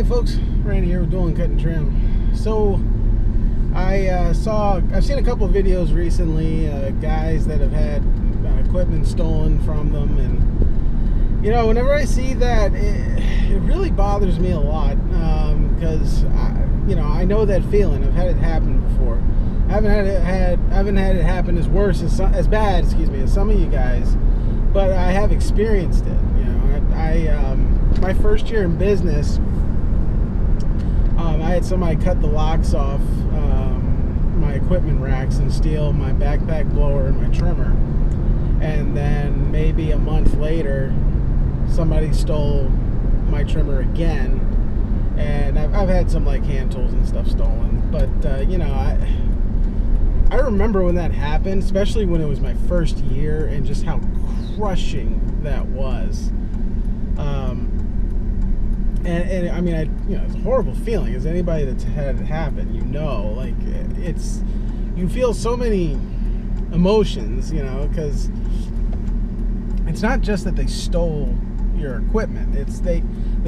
Hey folks, Randy here with Doing Cut and Trim. So I've seen a couple of videos recently, guys that have had equipment stolen from them, and whenever I see that, it really bothers me a lot, because I know that feeling. I've had it happen before. I haven't had it happen as bad as some of you guys, but I have experienced it. My first year in business, I had somebody cut the locks off my equipment racks and steal my backpack blower and my trimmer. And then maybe a month later, somebody stole my trimmer again. And I've had some like hand tools and stuff stolen. But, I remember when that happened, especially when it was my first year, and just how crushing that was. And I mean, it's a horrible feeling. As anybody that's had it happen, like you feel so many emotions, because it's not just that they stole your equipment. It's they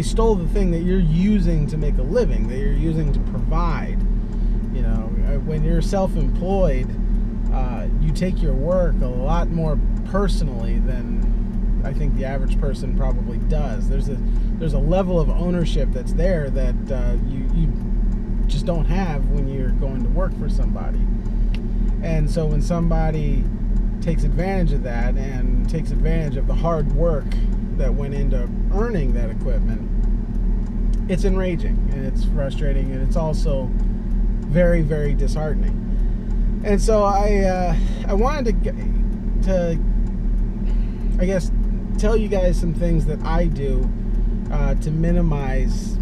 stole the thing that you're using to make a living, that you're using to provide. When you're self-employed, you take your work a lot more personally than I think the average person probably does. There's a level of ownership that's there that you just don't have when you're going to work for somebody. And so when somebody takes advantage of that and takes advantage of the hard work that went into earning that equipment, it's enraging and it's frustrating, and it's also very, very disheartening. And so I wanted to I guess tell you guys some things that I do to minimize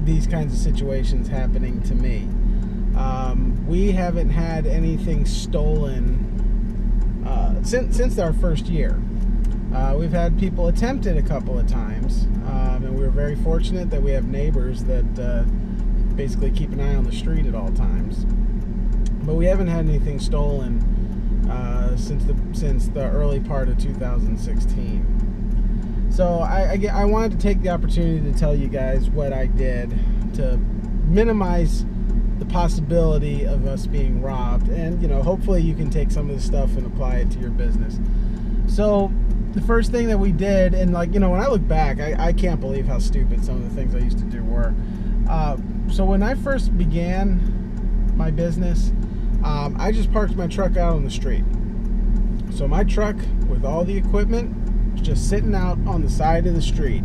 these kinds of situations happening to me. We haven't had anything stolen since our first year. We've had people attempt it a couple of times, and we're very fortunate that we have neighbors that basically keep an eye on the street at all times. But we haven't had anything stolen since the early part of 2016. So I wanted to take the opportunity to tell you guys what I did to minimize the possibility of us being robbed, and hopefully you can take some of this stuff and apply it to your business. So the first thing that we did, and when I look back, I can't believe how stupid some of the things I used to do were. So when I first began my business, I just parked my truck out on the street. So my truck with all the equipment was just sitting out on the side of the street,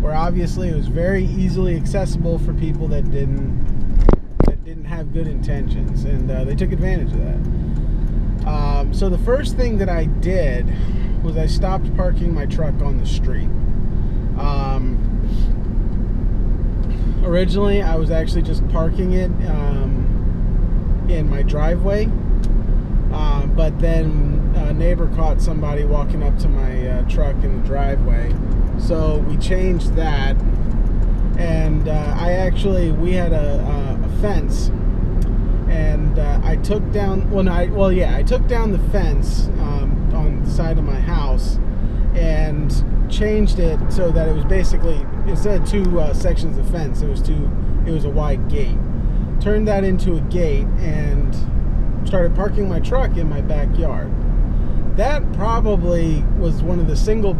where obviously it was very easily accessible for people that didn't have good intentions, and they took advantage of that. So the first thing that I did was I stopped parking my truck on the street. Originally, I was actually just parking it in my driveway, but then a neighbor caught somebody walking up to my truck in the driveway, so we changed that. And we had a fence, and I took down I took down the fence on the side of my house and changed it so that it was basically, instead of two sections of fence, it was a wide gate. Turned that into a gate and started parking my truck in my backyard. That probably was the single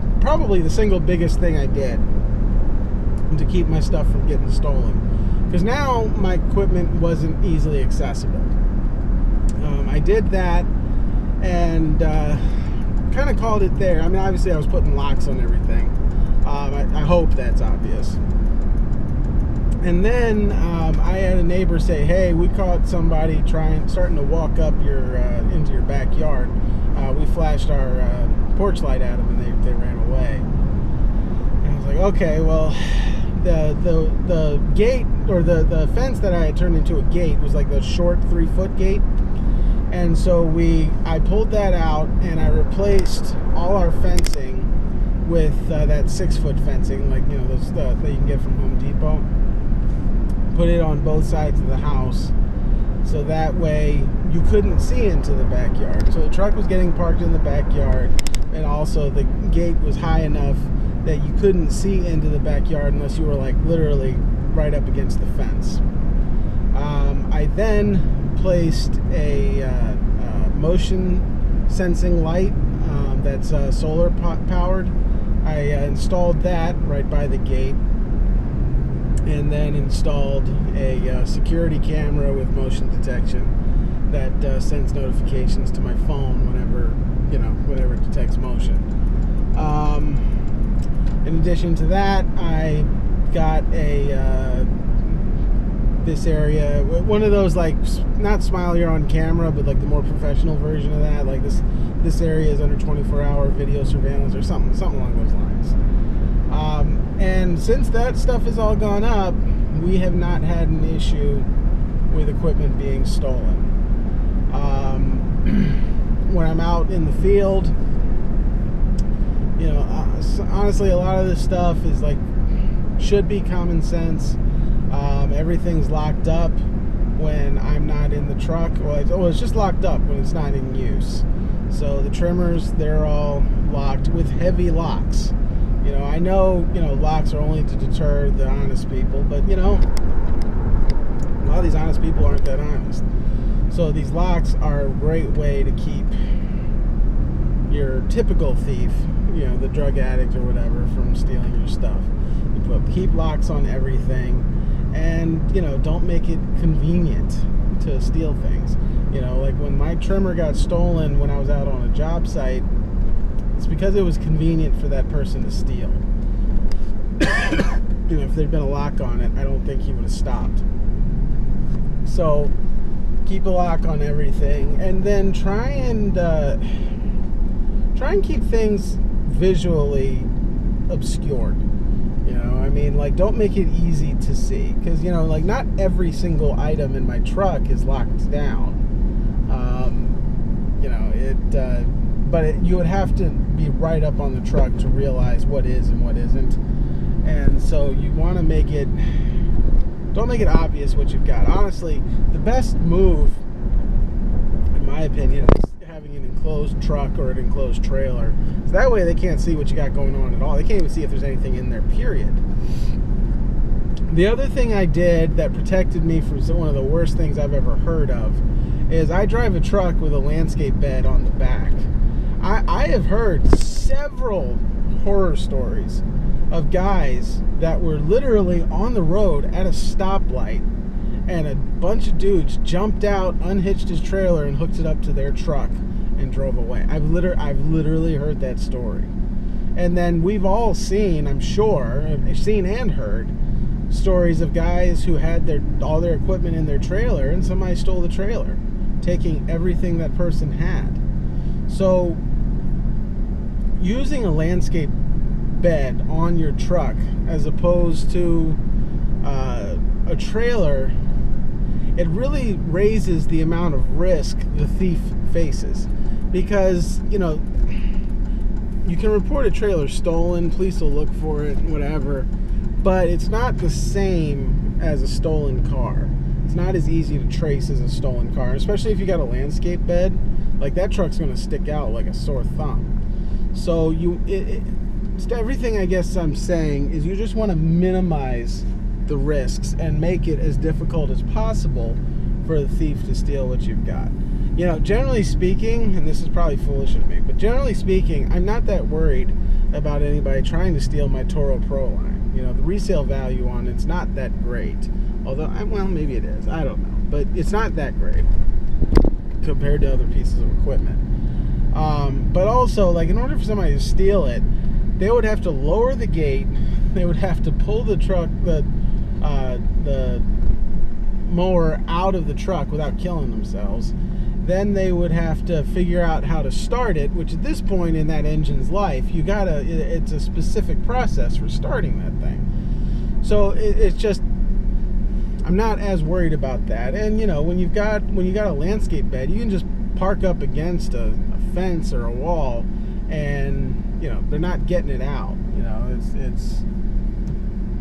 biggest thing I did to keep my stuff from getting stolen, because now my equipment wasn't easily accessible. I did that and kind of called it there. I mean, obviously I was putting locks on everything. I hope that's obvious. And then I had a neighbor say, "Hey, we caught somebody starting to walk up into your backyard. We flashed our porch light at them, and they ran away." And I was like, "Okay, well, the gate, or the fence that I had turned into a gate, was like the short 3-foot gate." And so I pulled that out, and I replaced all our fencing with that 6-foot fencing, those that you can get from Home Depot. Put it on both sides of the house, so that way you couldn't see into the backyard. So the truck was getting parked in the backyard, and also the gate was high enough that you couldn't see into the backyard unless you were like literally right up against the fence. I then placed a motion sensing light that's solar powered. I installed that right by the gate, and then installed a security camera with motion detection that sends notifications to my phone whenever it detects motion. In addition to that, I got this area, one of those, like, not smile you're on camera, but like the more professional version of that. Like this area is under 24-hour video surveillance or something along those lines. And since that stuff has all gone up, we have not had an issue with equipment being stolen. When I'm out in the field, honestly, a lot of this stuff is like, should be common sense. Everything's locked up when I'm not in the truck. Well, it's just locked up when it's not in use. So the trimmers, they're all locked with heavy locks. I know, locks are only to deter the honest people, but, a lot of these honest people aren't that honest. So these locks are a great way to keep your typical thief, the drug addict or whatever, from stealing your stuff. Keep locks on everything, and, don't make it convenient to steal things. Like when my trimmer got stolen when I was out on a job site, it's because it was convenient for that person to steal. If there'd been a lock on it, I don't think he would have stopped. So keep a lock on everything, and then try and keep things visually obscured. Don't make it easy to see, because not every single item in my truck is locked down. But you would have to be right up on the truck to realize what is and what isn't. And so you want to don't make it obvious what you've got. Honestly, the best move, in my opinion, is having an enclosed truck or an enclosed trailer. So that way they can't see what you got going on at all. They can't even see if there's anything in there, period. The other thing I did that protected me from one of the worst things I've ever heard of is I drive a truck with a landscape bed on the back. I have heard several horror stories of guys that were literally on the road at a stoplight, and a bunch of dudes jumped out, unhitched his trailer, and hooked it up to their truck and drove away. I've literally heard that story. And then we've all seen, I'm sure, seen and heard stories of guys who had all their equipment in their trailer, and somebody stole the trailer, taking everything that person had. So using a landscape bed on your truck as opposed to a trailer, it really raises the amount of risk the thief faces, because you can report a trailer stolen, police will look for it, whatever, but it's not the same as a stolen car. It's not as easy to trace as a stolen car, especially if you got a landscape bed. Like, that truck's going to stick out like a sore thumb. So everything I guess I'm saying is you just want to minimize the risks and make it as difficult as possible for the thief to steal what you've got. Generally speaking, and this is probably foolish of me, but generally speaking, I'm not that worried about anybody trying to steal my Toro Pro line. The resale value on it's not that great. Although, well, maybe it is. I don't know. But it's not that great compared to other pieces of equipment. But also, like, in order for somebody to steal it, they would have to lower the gate. They would have to pull the truck, the mower out of the truck without killing themselves. Then they would have to figure out how to start it, which at this point in that engine's life, it's a specific process for starting that thing. So it's just, I'm not as worried about that. And when you got a landscape bed, you can just park up against a fence or a wall, and they're not getting it out.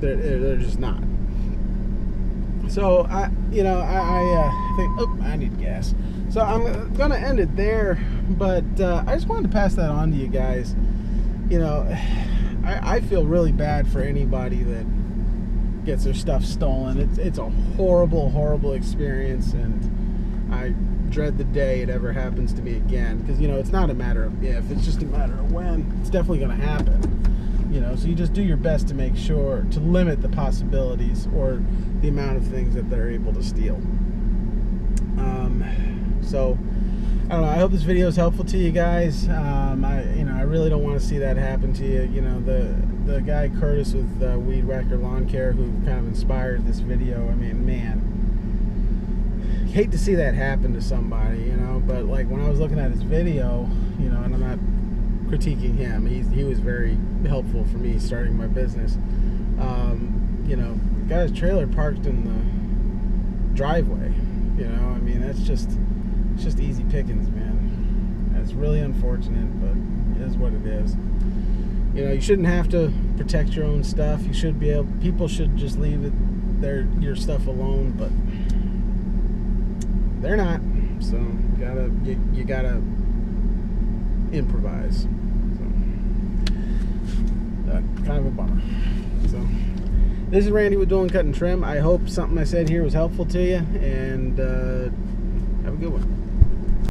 They're just not. So I think, oh, I need gas. So I'm gonna end it there, but I just wanted to pass that on to you guys. I feel really bad for anybody that gets their stuff stolen. It's a horrible experience, and I dread the day it ever happens to me again, because it's not a matter of if, it's just a matter of when. It's definitely going to happen, so you just do your best to make sure to limit the possibilities or the amount of things that they're able to steal. So I don't know, I hope this video is helpful to you guys. I really don't want to see that happen to you. The guy Curtis with Weed Whacker Lawn Care, who kind of inspired this video, I mean, man, hate to see that happen to somebody, but like when I was looking at his video, and I'm not critiquing him, he was very helpful for me starting my business. The guy's trailer parked in the driveway, I mean, it's just easy pickings, man. It's really unfortunate, but it is what it is. You shouldn't have to protect your own stuff. You should be able, people should just leave your stuff alone, but they're not. So you gotta improvise. So kind of a bummer. So this is Randy with Dolan Cut and Trim. I hope something I said here was helpful to you, and have a good one.